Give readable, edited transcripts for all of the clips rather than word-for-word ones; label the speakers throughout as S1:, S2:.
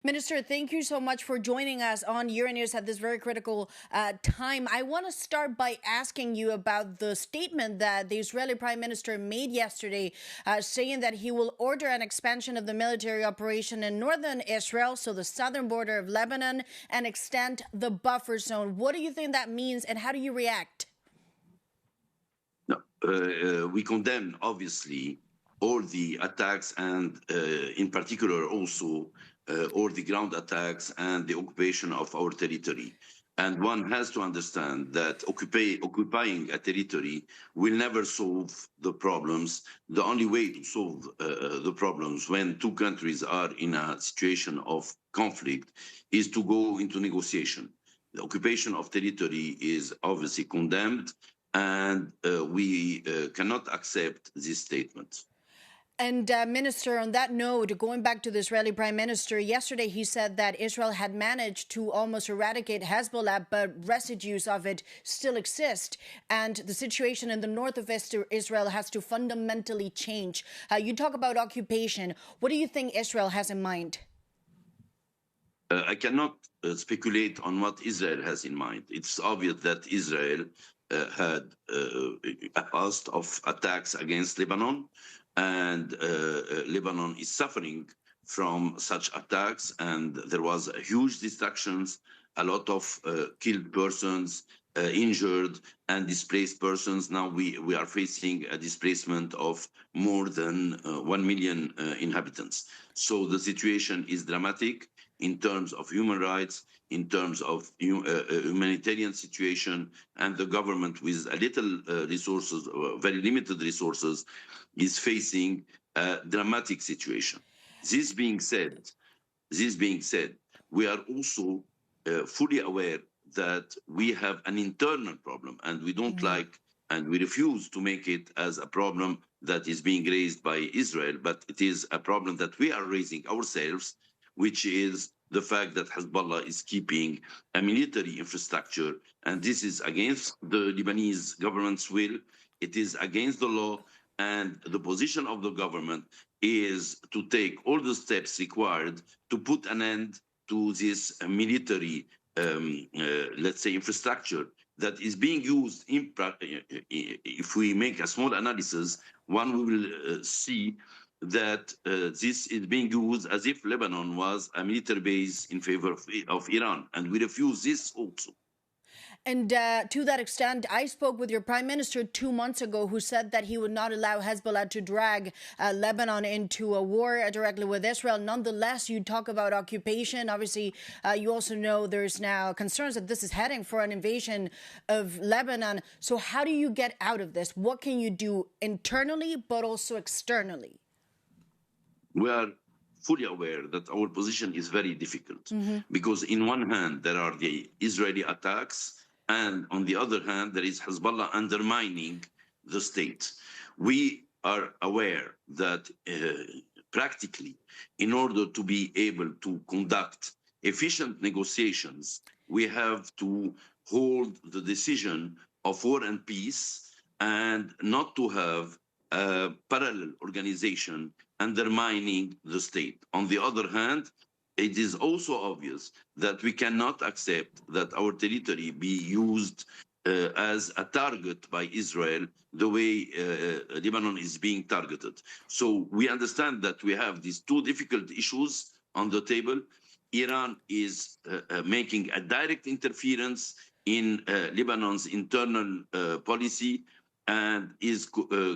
S1: Minister, thank you so much for joining us on Euronews at this very critical time. I want to start by asking you about the statement that the Israeli Prime Minister made yesterday, saying that he will order an expansion of the military operation in northern Israel, so the southern border of Lebanon, and extend the buffer zone. What do you think that means, and how do you react?
S2: No, we condemn, obviously, all the attacks and, in particular, also all the ground attacks and the occupation of our territory. And one has to understand that occupying a territory will never solve the problems. The only way to solve the problems when two countries are in a situation of conflict is to go into negotiation. The occupation of territory is obviously condemned, and we cannot accept this statement.
S1: And Minister, on that note, going back to the Israeli Prime Minister, yesterday he said that Israel had managed to almost eradicate Hezbollah, but residues of it still exist. And the situation in the north of Israel has to fundamentally change. You talk about occupation. What do you think Israel has in mind?
S2: I cannot speculate on what Israel has in mind. It's obvious that Israel had a past of attacks against Lebanon, and Lebanon is suffering from such attacks, and there was huge destructions, a lot of killed persons, injured and displaced persons. Now we are facing a displacement of more than 1 million inhabitants. So the situation is dramatic in terms of human rights, in terms of humanitarian situation, and the government with a little resources, very limited resources, is facing a dramatic situation. This being said, we are also fully aware that we have an internal problem, and we don't like, and we refuse to make it as a problem that is being raised by Israel, but it is a problem that we are raising ourselves, which is the fact that Hezbollah is keeping a military infrastructure, and this is against the Lebanese government's will. It is against the law, and the position of the government is to take all the steps required to put an end to this military, let's say, infrastructure that is being used. If we make a small analysis, one will see that this is being used as if Lebanon was a military base in favor of Iran, and we refuse this also.
S1: And to that extent, I spoke with your prime minister 2 months ago, who said that he would not allow Hezbollah to drag Lebanon into a war directly with Israel. Nonetheless, you talk about occupation. Obviously, you also know there's now concerns that this is heading for an invasion of Lebanon. So how do you get out of this? What can you do internally, but also externally?
S2: We are fully aware that our position is very difficult, because in one hand, there are the Israeli attacks, and on the other hand, there is Hezbollah undermining the state. We are aware that practically, in order to be able to conduct efficient negotiations, we have to hold the decision of war and peace, and not to have a parallel organization undermining the state. On the other hand, it is also obvious that we cannot accept that our territory be used as a target by Israel the way Lebanon is being targeted. So we understand that we have these two difficult issues on the table. Iran is making a direct interference in Lebanon's internal policy, and is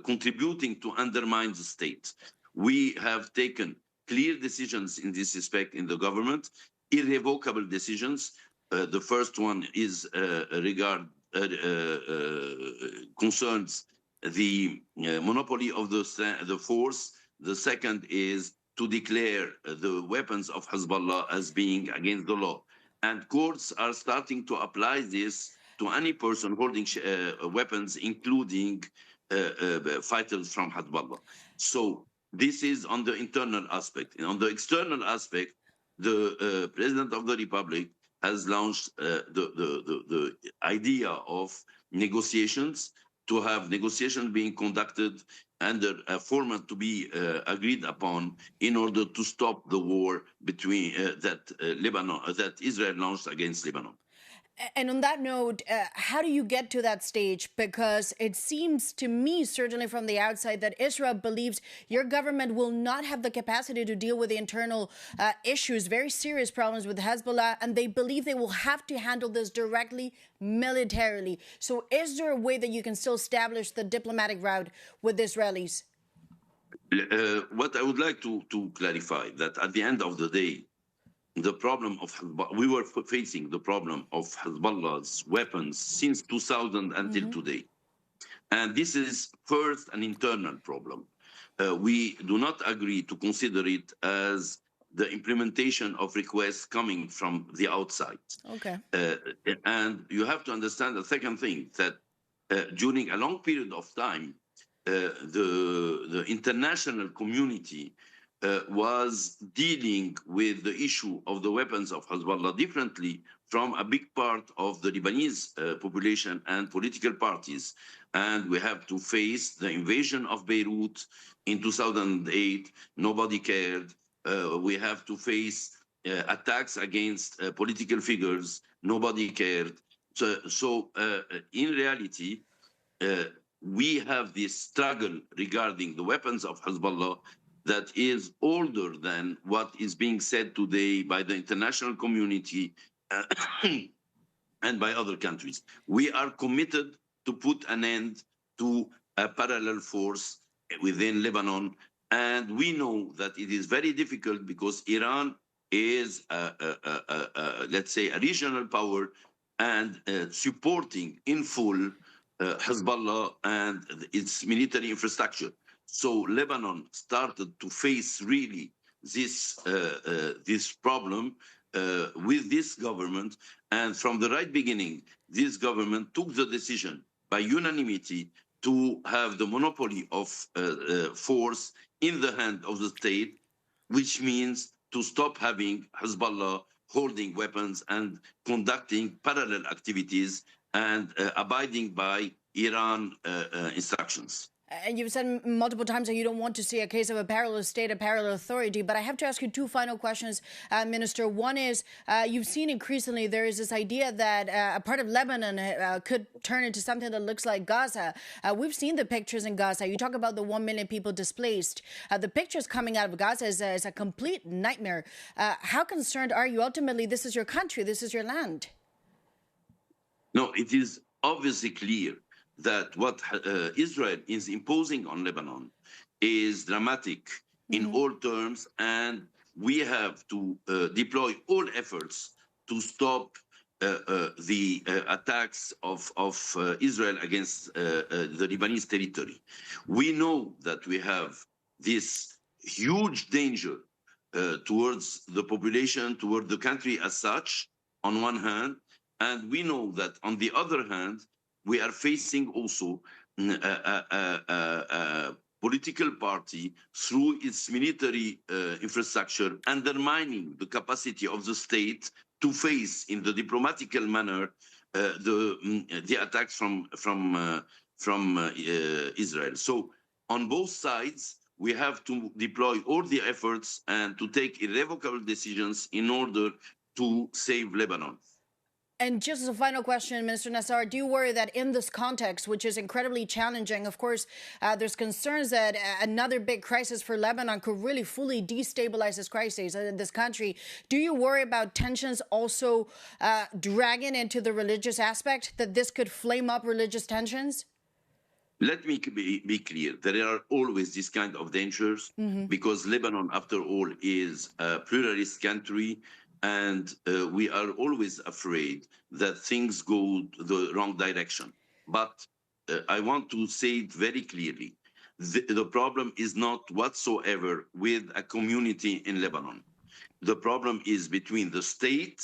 S2: contributing to undermine the state. We have taken clear decisions in this respect in the government, irrevocable decisions. The first one is concerns the monopoly of the force. The second is to declare the weapons of Hezbollah as being against the law. And courts are starting to apply this to any person holding weapons, including fighters from Hezbollah. So this is on the internal aspect. And on the external aspect, the President of the Republic has launched the idea of negotiations to have negotiations being conducted under a format to be agreed upon in order to stop the war between that Israel launched against Lebanon.
S1: And on that note, how do you get to that stage? Because it seems to me, certainly from the outside, that Israel believes your government will not have the capacity to deal with the internal issues, very serious problems with Hezbollah, and they believe they will have to handle this directly militarily. So is there a way that you can still establish the diplomatic route with the Israelis?
S2: What I would like to clarify that at the end of the day, the problem of Hezbollah, we were facing the problem of Hezbollah's weapons since 2000 until today. And this is first an internal problem. We do not agree to consider it as the implementation of requests coming from the outside.
S1: Okay.
S2: And you have to understand the second thing, that during a long period of time, the international community was dealing with the issue of the weapons of Hezbollah differently from a big part of the Lebanese population and political parties. And we have to face the invasion of Beirut in 2008. Nobody cared. We have to face attacks against political figures. Nobody cared. So in reality, we have this struggle regarding the weapons of Hezbollah that is older than what is being said today by the international community and by other countries. We are committed to put an end to a parallel force within Lebanon. And we know that it is very difficult because Iran is, let's say, a regional power and supporting in full Hezbollah and its military infrastructure. So Lebanon started to face really this problem with this government. And from the right beginning, this government took the decision by unanimity to have the monopoly of force in the hand of the state, which means to stop having Hezbollah holding weapons and conducting parallel activities and abiding by Iran instructions.
S1: And you've said multiple times that you don't want to see a case of a parallel state, a parallel authority. But I have to ask you two final questions, Minister. One is, you've seen increasingly there is this idea that a part of Lebanon could turn into something that looks like Gaza. We've seen the pictures in Gaza. You talk about the 1 million people displaced. The pictures coming out of Gaza is a complete nightmare. How concerned are you? Ultimately, this is your country. This is your land.
S2: No, it is obviously clear that what Israel is imposing on Lebanon is dramatic in all terms, and we have to deploy all efforts to stop the attacks of Israel against the Lebanese territory. We know that we have this huge danger towards the population, toward the country as such, on one hand, and we know that on the other hand, we are facing also a political party through its military infrastructure undermining the capacity of the state to face in the diplomatical manner the attacks from Israel. So on both sides, we have to deploy all the efforts and to take irrevocable decisions in order to save Lebanon.
S1: And just as a final question, Minister Nassar, do you worry that in this context, which is incredibly challenging, of course, there's concerns that another big crisis for Lebanon could really fully destabilize this country. Do you worry about tensions also dragging into the religious aspect, that this could flame up religious tensions?
S2: Let me be clear. There are always these kind of dangers because Lebanon, after all, is a pluralist country. And we are always afraid that things go the wrong direction. But I want to say it very clearly. The problem is not whatsoever with a community in Lebanon. The problem is between the state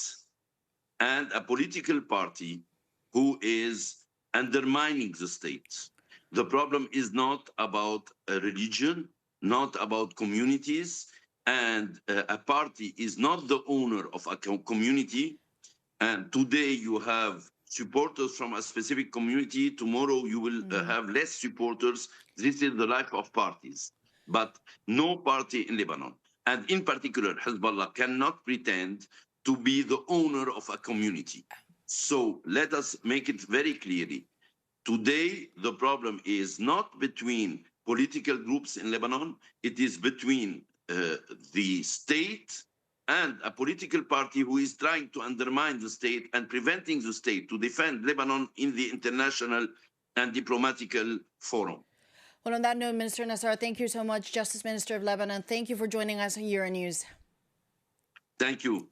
S2: and a political party who is undermining the state. The problem is not about a religion, not about communities. And a party is not the owner of a community. And today you have supporters from a specific community, tomorrow you will have less supporters. This is the life of parties. But no party in Lebanon, and in particular Hezbollah, cannot pretend to be the owner of a community. So let us make it very clearly. Today, the problem is not between political groups in Lebanon, it is between the state and a political party who is trying to undermine the state and preventing the state to defend Lebanon in the international and diplomatical forum.
S1: Well, on that note, Minister Nassar, thank you so much, Justice Minister of Lebanon. Thank you for joining us on Euro News.
S2: Thank you.